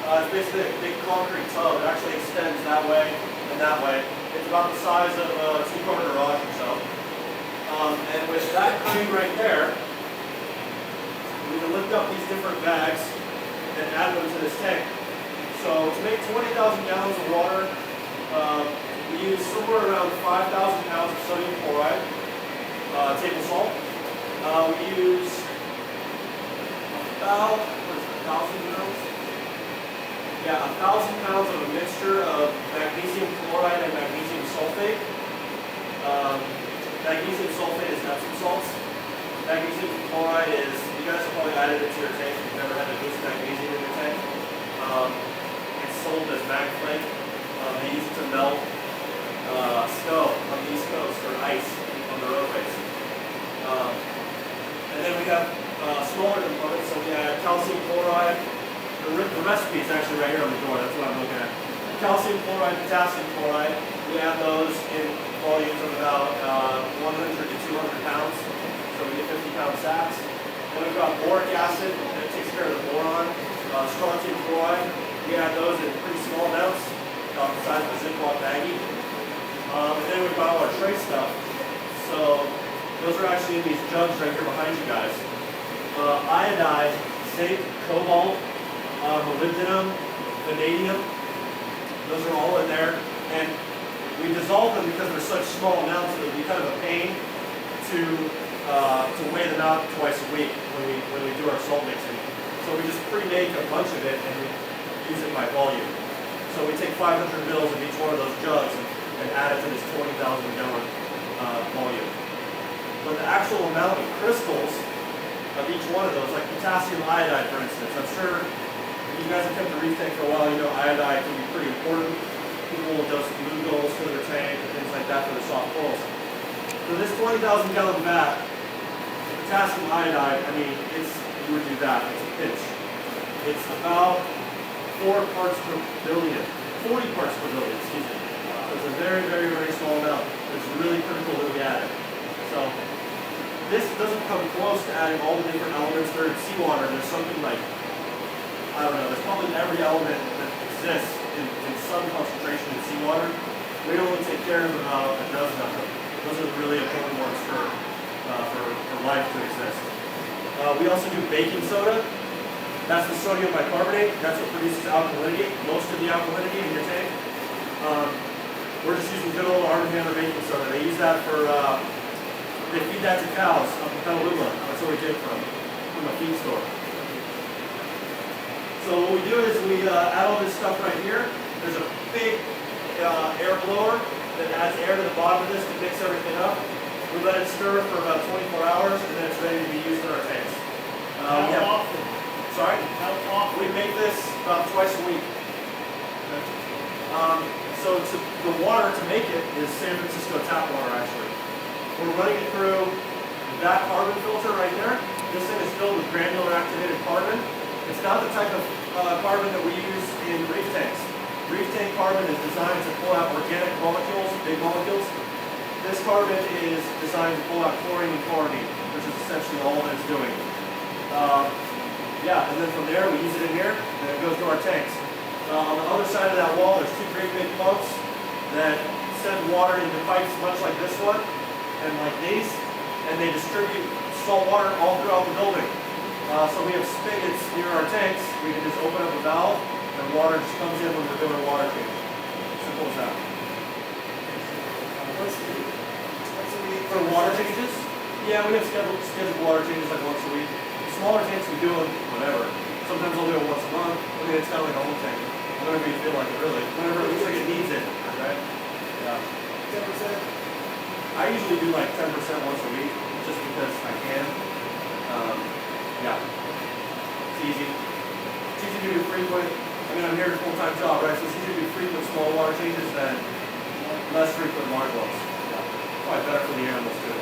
It's basically a big concrete tub. It actually extends that way and that way. It's about the size of a 2-car garage or so. And with that crane right there, we can lift up these different bags and add them to this tank. So to make 20,000 gallons of water, we use somewhere around 5,000 pounds of sodium chloride, table salt. We use about, 1,000 pounds? Yeah, 1,000 pounds of a mixture of magnesium chloride and magnesium sulfate. Magnesium sulfate is Epsom salts. Magnesium chloride is, you guys have probably added it to your tank if you've never had to boost magnesium in your tank. It's sold as Magflake. They use it to melt snow on the East Coast or ice on the roadways. And then we have smaller components, so we have calcium chloride. The recipe is actually right here on the door, that's what I'm looking at. Calcium chloride, potassium chloride, we add those in volumes of about 100 to 200 pounds, so we get 50-pound sacks. Then we've got boric acid, and it takes care of the boron. Strontium chloride, we add those in pretty small amounts, about the size of a Ziploc baggie. And then we've got all our trace stuff. So those are actually in these jugs right here behind you guys. Iodide, zinc, cobalt, molybdenum, vanadium, those are all in there. And we dissolve them because they're such small amounts that it would be kind of a pain to weigh them out twice a week when we do our salt mixing. So we just pre-make a bunch of it and we use it by volume. So we take 500 mils of each one of those jugs and add it to this 20,000 gallon volume. But the actual amount of crystals of each one of those, like potassium iodide for instance, I'm sure if you guys have kept a reef tank for a while, you know iodide can be pretty important. People will dose glue goals to their tank and things like that for the soft corals. For this 20,000 gallon vat, potassium iodide, I mean, you would do that, it's a pinch. It's about 4 parts per billion, 40 parts per billion, excuse me. So it's a very, very, very small amount. It's really critical that we add it. So this doesn't come close to adding all the different elements that are in seawater. There's something like, I don't know, there's probably every element that exists in some concentration in seawater. We only take care of about a dozen of them. Those are the really important ones for life to exist. We also do baking soda. That's the sodium bicarbonate. That's what produces alkalinity, most of the alkalinity in your tank. We're just using good old Arm & Hammer baking soda. They use that for, they feed that to cows up in Petaluma. That's where we get it from a feed store. So what we do is we add all this stuff right here. There's a big air blower that adds air to the bottom of this to mix everything up. We let it stir for about 24 hours and then it's ready to be used in our tanks. How often? Sorry? How often? We make this about twice a week. So the water to make it is San Francisco tap water actually. We're running it through that carbon filter right there. This thing is filled with granular activated carbon. It's not the type of carbon that we use in reef tanks. Reef tank carbon is designed to pull out organic molecules, big molecules. This carbon is designed to pull out chlorine and chloramine, which is essentially all that it's doing. Yeah, and then from there we use it in here, and it goes to our tanks. On the other side of that wall, there's 2 great big pumps that send water into pipes much like this one, and like these, and they distribute salt water all throughout the building. So we have spigots near our tanks. We can just open up a valve, and water just comes in when we're doing a water change. Simple as that. What's the week? For water changes? Yeah, we have scheduled water changes like once a week. Smaller tanks we do them whatever. Sometimes I'll do it once a month. I mean, it's kind of like a home tank. Whenever you feel like it, really. Whenever it looks like it needs it, right? Yeah. 10%? I usually do like 10% once a week, just because I can. Yeah. It's easy. It's easy to do frequent. I mean, I'm here at a full-time job, right? So it's easy to do frequent small water changes than less frequent large ones. Yeah. Probably better for the animals too.